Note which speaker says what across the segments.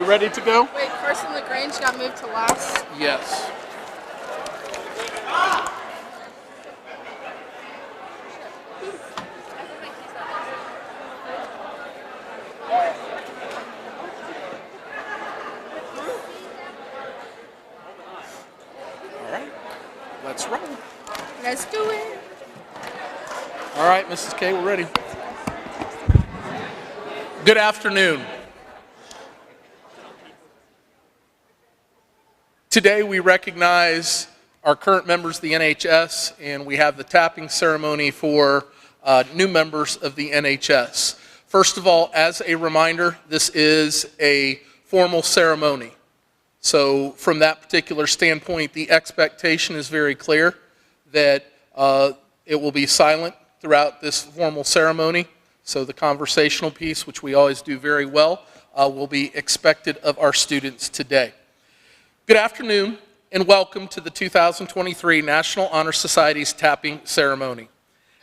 Speaker 1: Ready to go?
Speaker 2: Wait, Carson LaGrange got moved to last.
Speaker 1: Yes. All right, let's roll.
Speaker 2: Let's do it.
Speaker 1: All right, Mrs. K, we're ready. Good afternoon. Today we recognize our current members of the NHS, and we have the tapping ceremony for new members of the NHS. First of all, as a reminder, this is a formal ceremony. So from that particular standpoint, the expectation is very clear that it will be silent throughout this formal ceremony. So the conversational piece, which we always do very well, will be expected of our students today. Good afternoon and welcome to the 2023 National Honor Society's tapping ceremony.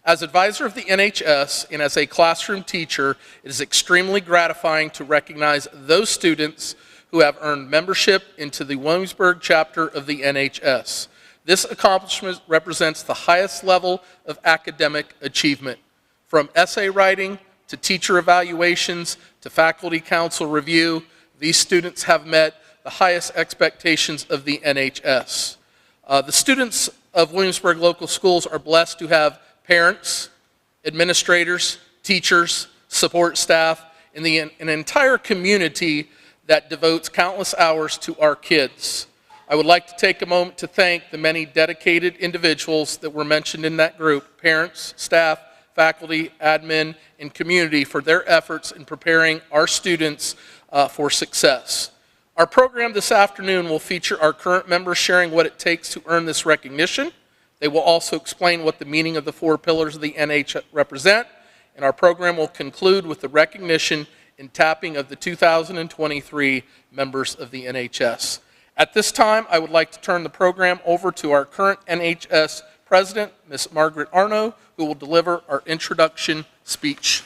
Speaker 1: As advisor of the NHS and as a classroom teacher, it is extremely gratifying to recognize those students who have earned membership into the Williamsburg chapter of the NHS. This accomplishment represents the highest level of academic achievement. From essay writing to teacher evaluations to faculty council review, these students have met the highest expectations of the NHS. The students of Williamsburg local schools are blessed to have parents, administrators, teachers, support staff, and an entire community that devotes countless hours to our kids. I would like to take a moment to thank the many dedicated individuals that were mentioned in that group, parents, staff, faculty, admin, and community for their efforts in preparing our students for success. Our program this afternoon will feature our current members sharing what it takes to earn this recognition. They will also explain what the meaning of the 4 pillars of the NHS represent, and our program will conclude with the recognition and tapping of the 2023 members of the NHS. At this time, I would like to turn the program over to our current NHS President, Ms. Margaret Arno, who will deliver our introduction speech.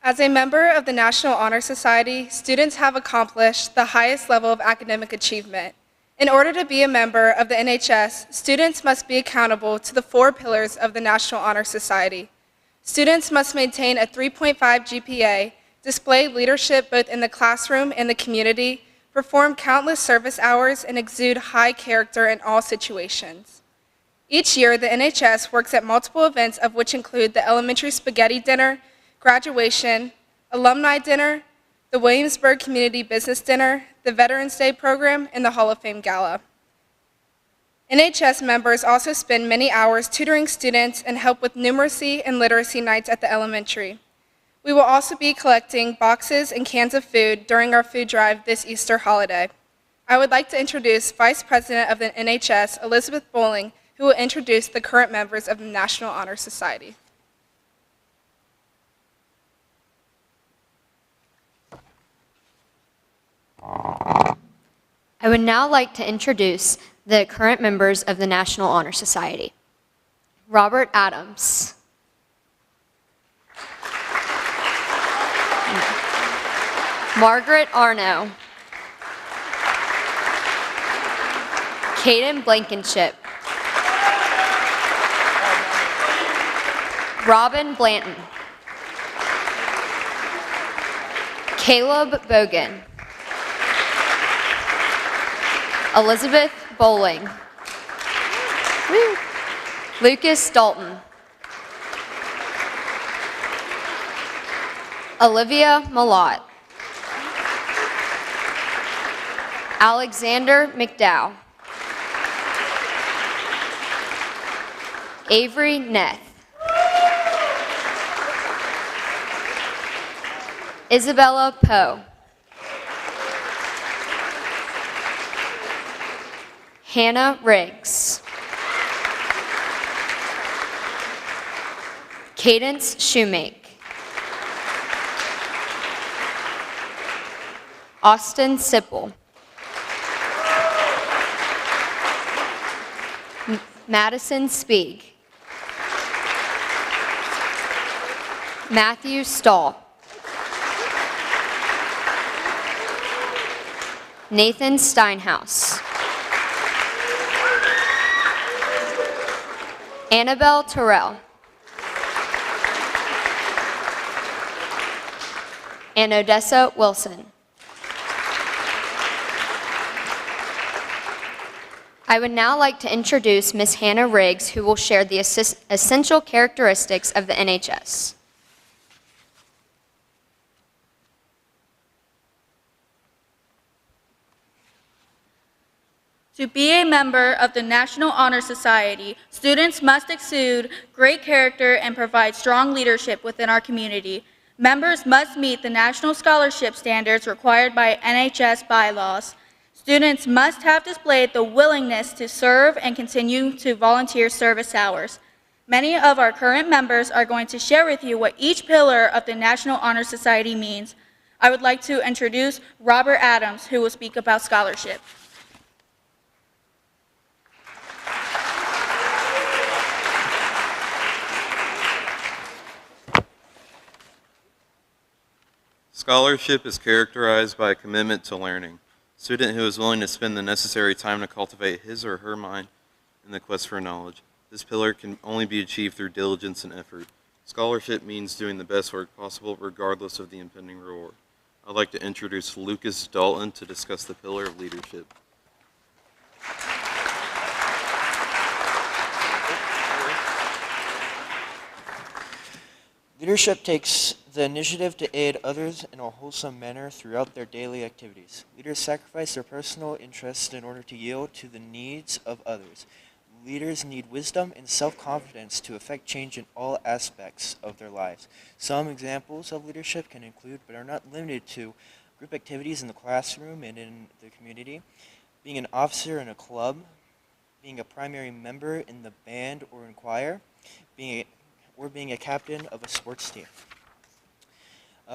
Speaker 2: As a member of the National Honor Society, students have accomplished the highest level of academic achievement. In order to be a member of the NHS, students must be accountable to the 4 pillars of the National Honor Society. Students must maintain a 3.5 GPA, display leadership both in the classroom and the community, perform countless service hours, and exude high character in all situations. Each year, the NHS works at multiple events, of which include the Elementary Spaghetti Dinner, graduation, alumni dinner, the Williamsburg Community Business Dinner, the Veterans Day program, and the Hall of Fame Gala. NHS members also spend many hours tutoring students and help with numeracy and literacy nights at the elementary. We will also be collecting boxes and cans of food during our food drive this Easter holiday. I would like to introduce Vice President of the NHS, Elizabeth Bowling, who will introduce the current members of the National Honor Society.
Speaker 3: I would now like to introduce the current members of the National Honor Society. Robert Adams. Margaret Arno. Caden Blankenship. Robin Blanton. Caleb Bogan. Elizabeth Bowling. Woo. Lucas Dalton. Olivia Malott. Alexander McDowell. Avery Neth. Isabella Poe. Hannah Riggs. Cadence Shoemake. Austin Sipple. Madison Speig. Matthew Stahl. Nathan Steinhaus. Annabelle Terrell. And Odessa Wilson. I would now like to introduce Ms. Hannah Riggs, who will share the essential characteristics of the NHS.
Speaker 4: To be a member of the National Honor Society, students must exude great character and provide strong leadership within our community. Members must meet the national scholarship standards required by NHS bylaws. Students must have displayed the willingness to serve and continue to volunteer service hours. Many of our current members are going to share with you what each pillar of the National Honor Society means. I would like to introduce Robert Adams, who will speak about scholarship.
Speaker 5: Scholarship is characterized by a commitment to learning. A student who is willing to spend the necessary time to cultivate his or her mind in the quest for knowledge. This pillar can only be achieved through diligence and effort. Scholarship means doing the best work possible regardless of the impending reward. I'd like to introduce Lucas Dalton to discuss the pillar of leadership.
Speaker 6: Leadership takes the initiative to aid others in a wholesome manner throughout their daily activities. Leaders sacrifice their personal interests in order to yield to the needs of others. Leaders need wisdom and self-confidence to effect change in all aspects of their lives. Some examples of leadership can include, but are not limited to, group activities in the classroom and in the community, being an officer in a club, being a primary member in the band or in choir, being a captain of a sports team.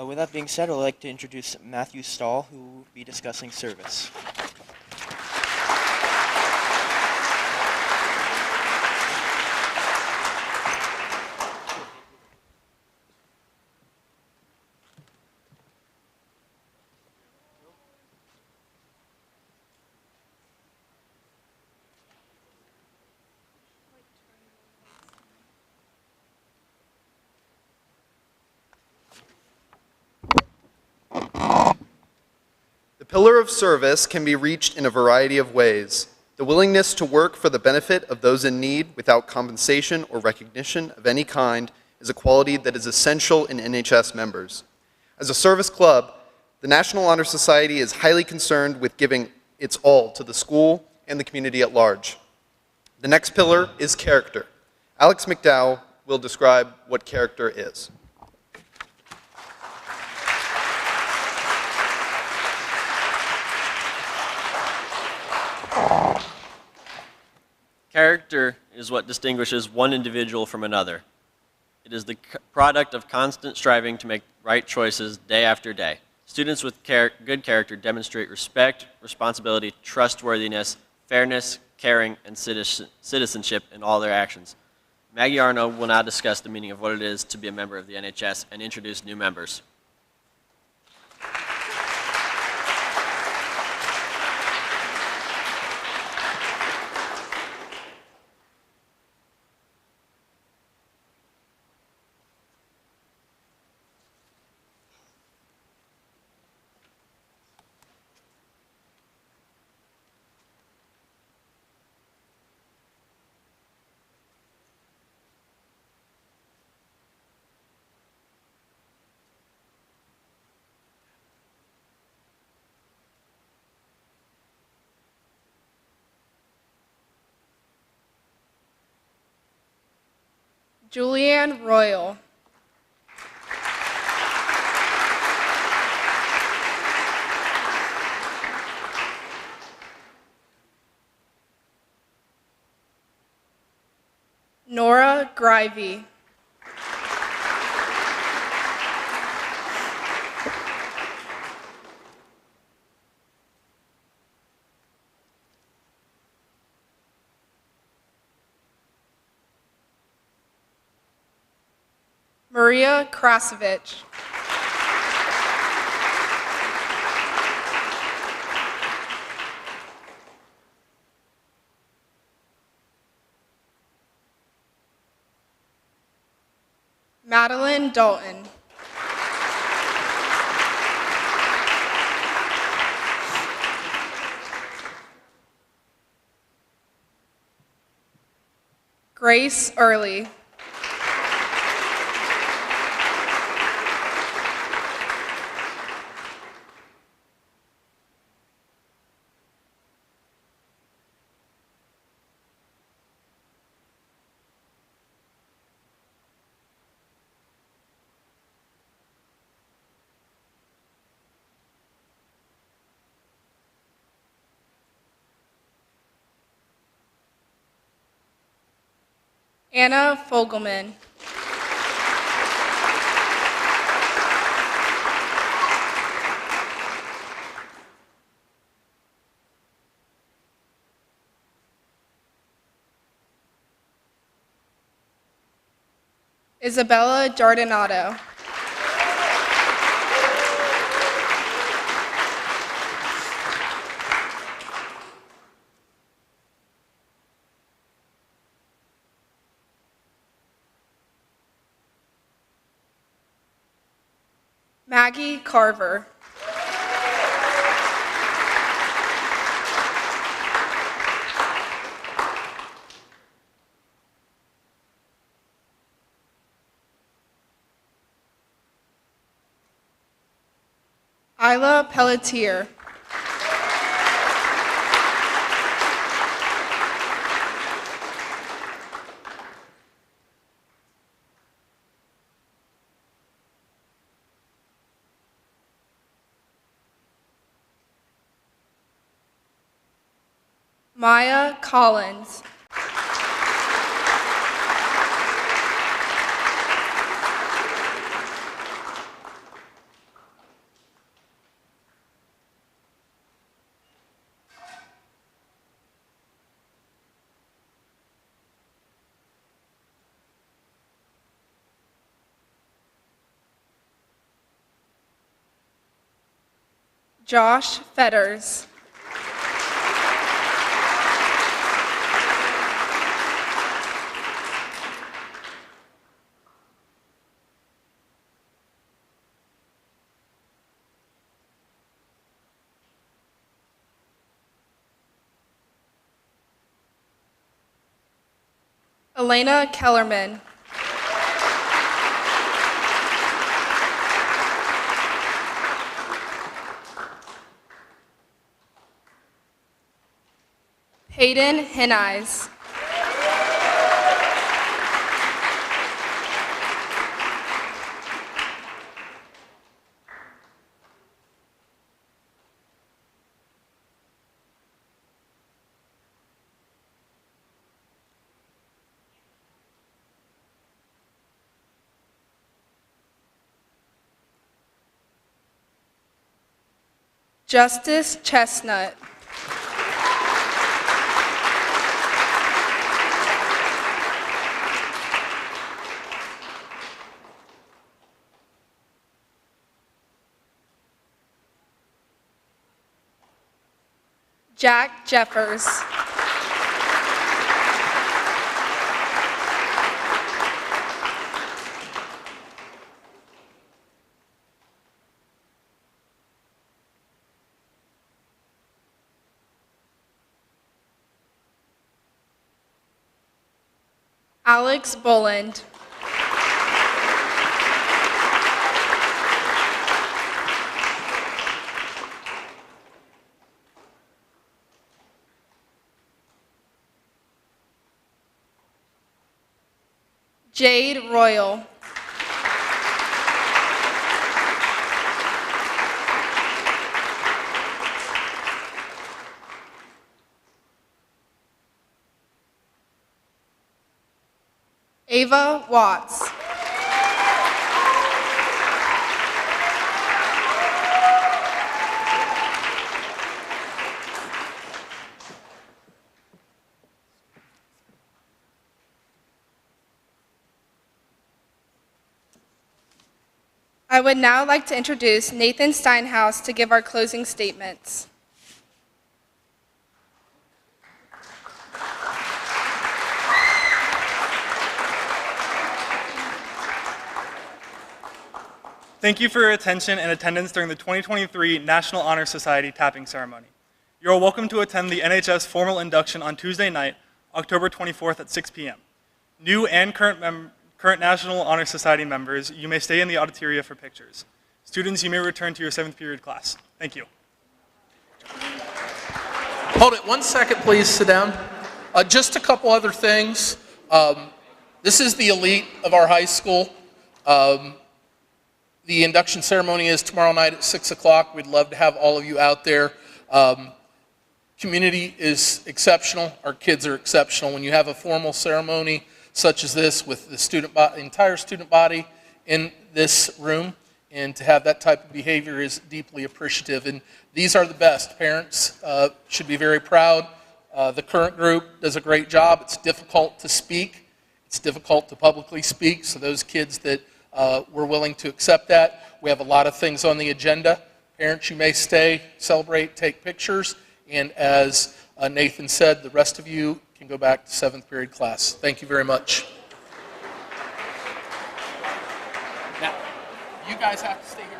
Speaker 6: With that being said, I'd like to introduce Matthew Stahl, who will be discussing service.
Speaker 7: The pillar of service can be reached in a variety of ways. The willingness to work for the benefit of those in need without compensation or recognition of any kind is a quality that is essential in NHS members. As a service club, the National Honor Society is highly concerned with giving its all to the school and the community at large. The next pillar is character. Alex McDowell will describe what character is.
Speaker 8: Character is what distinguishes one individual from another. It is the product of constant striving to make right choices day after day. Students with good character demonstrate respect, responsibility, trustworthiness, fairness, caring, and citizenship in all their actions. Maggie Arno will now discuss the meaning of what it is to be a member of the NHS and introduce new members.
Speaker 2: Julianne Royal. Nora Grivey. Maria Krasovich. Madeline Dalton. Grace Early. Anna Fogelman. Isabella Giardinato. Maggie Carver. Isla Pelletier. Maya Collins. Josh Fetters. Elena Kellerman. Hayden Hennies. Justice Chestnut. Jack Jeffers. Alex Boland. Jade Royal. Ava Watts. I would now like to introduce Nathan Steinhaus to give our closing statements.
Speaker 9: Thank you for your attention and attendance during the 2023 National Honor Society tapping ceremony. You are welcome to attend the NHS formal induction on Tuesday night, October 24th at 6 p.m. New and current National Honor Society members, you may stay in the auditoria for pictures. Students, you may return to your 7th period class. Thank you.
Speaker 1: Hold it 1 second, please. Sit down. Just a couple other things. This is the elite of our high school. The induction ceremony is tomorrow night at 6 o'clock. We'd love to have all of you out there. Community is exceptional. Our kids are exceptional. When you have a formal ceremony such as this with the entire student body in this room, and to have that type of behavior is deeply appreciative. And these are the best. Parents should be very proud. The current group does a great job. It's difficult to speak. It's difficult to publicly speak. So those kids that we're willing to accept that. We have a lot of things on the agenda. Parents, you may stay, celebrate, take pictures, and as Nathan said, the rest of you can go back to 7th period class. Thank you very much. Now, you guys have to stay here.